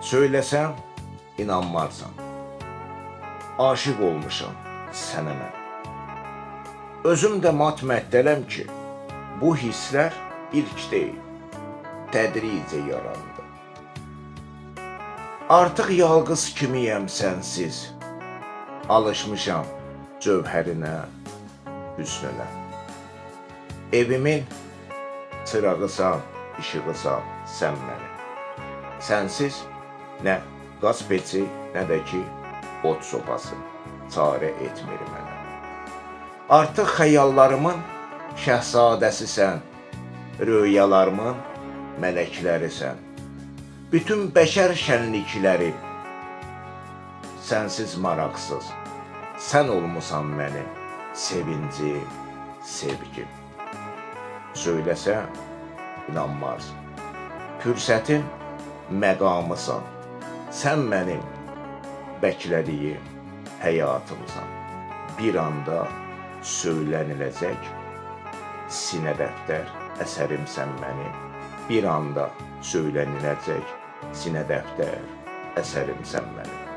Söyləsəm, inanmarsan. Aşıq olmuşam sənə mən. Özüm də mat-məttələm ki, bu hisslər ilk deyil, tədricə yarandı. Artıq yalqız kimiyəm sənsiz, alışmışam cövhərinə, hüsnünə. Evimin çırağısan, işığısan sən məni. Sənsiz nə qaz peçi, nə də ki, ot sopası çarə etmir mənə. Artıq xəyallarımın şəhzadəsisən, röyalarımın mələklərisən. Bütün bəşər şənliklərim sənsiz maraqsız, sən olmusan mənim sevincim, sevgim. Söyləsəm, inanmarsın. Fürsətin məqamısan, sən mənim bəklədiyim həyatımsan. Bir anda söyləniləcək sinə dəftər əsərimsən mənim. Bir anda söyləniləcək sinə dəftər əsərimsən mənim.